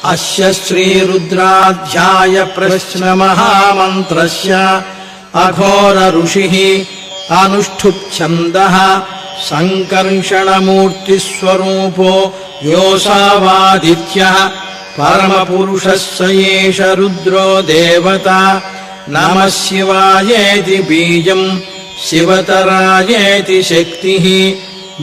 अस्य श्रीरुद्राध्याय प्रश्न महामन्त्रस्य अघोर ऋषिः अनुष्ठुप् संकर्षणमूर्तिस्वरूपो योऽसावादित्यः परमपुरुषः स एष रुद्रो देवता। नमः शिवायेति बीजम् शिवतरायेति शक्तिः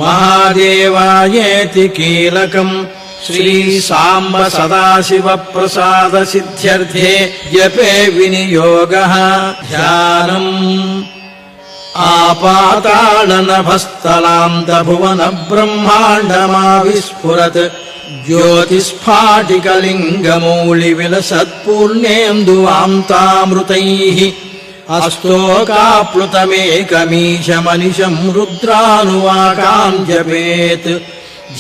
महादेवायेति कीलकम्। श्री सांब सदाशिव प्रसाद सिद्ध्यर्थे जपे विनियोगः। ध्यानम् आपातालनभस्थलान्त भुवन ब्रह्माण्डमाविस्फुरत् ज्योतिस्फाटिकलिङ्गमौलिविलसत्पूर्णेन्दुवान्तामृतैः अस्तोकाप्लुतमेकमीशमनिशम् रुद्रानुवाकाम् जपेत्।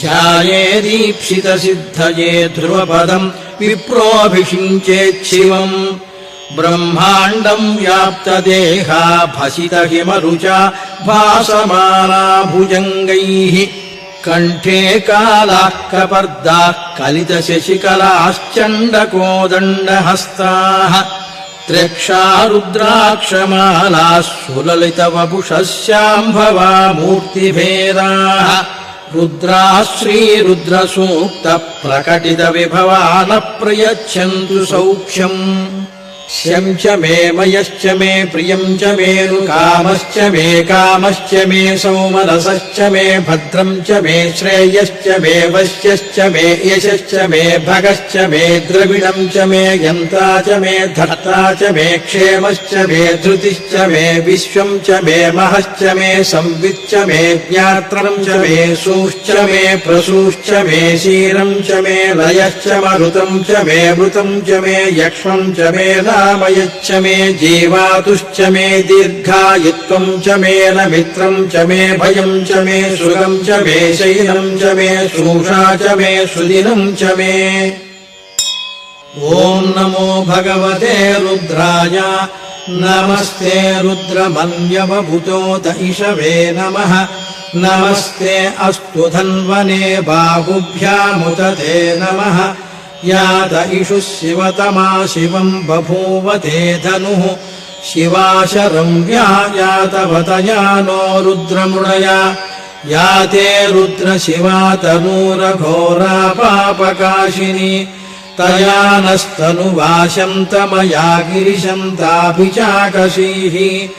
ध्यायेदीप्सितसिद्धये ध्रुवपदम् विप्रोऽभिषिञ्चेच्छिवम्। ब्रह्माण्डम् व्याप्तदेहा भसितहिमरुचा भासमाना भुजङ्गैः। कण्ठे कालाः कपर्दाः कलितशशिकलाश्चण्डकोदण्डहस्ताः। त्र्यक्षा रुद्राक्षमालाः सुललितवपुषः शाम्भवा मूर्तिभेदाः। रुद्राः श्रीरुद्रसूक्तप्रकटितविभवा न प्रयच्छन्तु सौख्यम्। शं च मे मयश्च मे प्रियम् च मेरुकामश्च मे कामश्च मे सौमनसश्च मे भद्रम् च मे श्रेयश्च मे वश्यश्च मे यशश्च मे भगश्च मे द्रविणम् च मे यन्ता च मे धर्ता च मे क्षेमश्च मे धृतिश्च मे विश्वम् च मे महश्च मे संविच्च मे ज्ञात्रम् च मे सूश्च मे प्रसूश्च मे शीरम् च मे लयश्च मरुतम् च मे मृतम् च मे यक्ष्मम् च मे नामयच्च मे जीवातुश्च मे दीर्घायुत्वम् च मे न मित्रम् च मे भयम् च मे सुगम् च मे शैलम् च मे सूषा च मे सुदिनम् च मे। ॐ नमो भगवते रुद्राय नमस्ते रुद्रमन्यवभूतो इषवे नमः। नमस्ते अस्तु धन्वने बाहुभ्यामुत ते नमः। यात इषुः शिवतमा शिवम् बभूवते धनुः। शिवाशरम् व्यायातवतया नो रुद्रमृडया। याते रुद्रशिवा तनूरघोरा पापकाशिनी। तया नस्तनुवाशन्तमया गिरिशन्ताभिचाकशीः।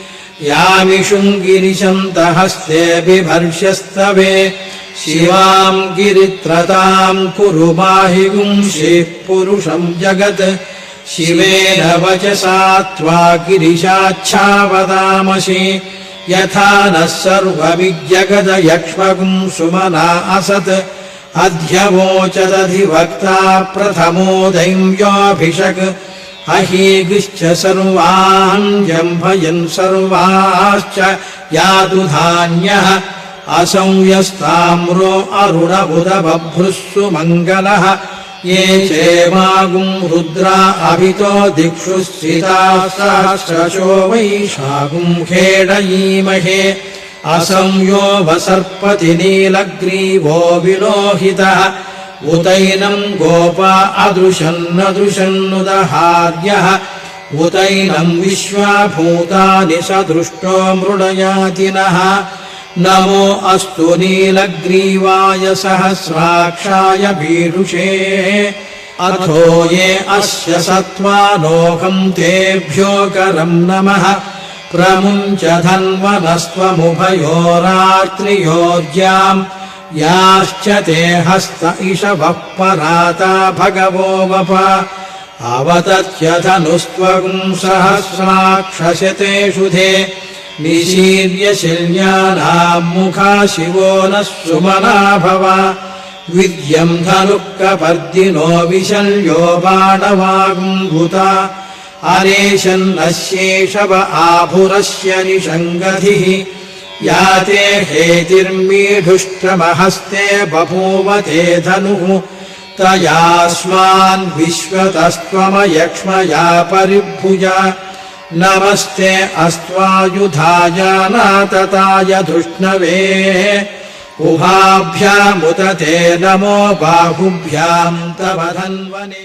यामिषुम् गिरिशन्तहस्ते बिभर्ष्यस्तवे। शिवाम् गिरित्रताम् कुरु माहि गुंषेः पुरुषम् जगत्। शिवेन वचसा त्वा गिरिशाच्छावदामसि। यथा नः सर्वमिज्जगदयक्ष्मगुम् सुमना असत्। अध्यवोचदधिवक्ता प्रथमो दैव्योऽभिषक्। अहीगृश्च सर्वान् जम्भयन् सर्वाश्च यातु धान्यः। असंयस्ताम्रो अरुणबुधबभ्रुः मङ्गलः। ये चेमागुम् रुद्रा अभितो दिक्षु स्थिताः सहस्रशो वैशाखुम् खेडयीमहे। असंयो वसर्पति नीलग्रीवो विलोहितः। उतैनम् गोपा अदृशन्नदृशन्नुदहार्यः। उतैनम् विश्वाभूतानि सदृष्टो मृडयातिनः। नमो अस्तु नीलग्रीवाय सहस्राक्षाय भीरुषे। अथो ये अस्य सत्त्वानोऽहम् तेभ्यो करम् नमः। प्रमुञ्च धन्वनस्त्वमुभयोरात्रियोर्ज्याम्। याश्च ते हस्त इषवः पराता भगवो वप। अवतत्य धनुस्त्वगुम् सहस्राक्षशतेषु धे। निशीर्य शिल्यानाम् मुखा शिवो नः सुमना भव। विद्यम् धनुःकपर्दिनो विशल्यो बाणवागुम्भुता। अरेशन्नस्येषव आभुरस्य निषङ्गधिः। याते हेतिर्मीढुष्टमहस्ते बभूवते धनुः। तयास्मान् विश्वतस्त्वमयक्ष्मया परिभुजा। नमस्ते अस्त्वायुधाय नातताय धृष्णवे। उभाभ्यामुत ते नमो बाहुभ्याम् तव धन्वने।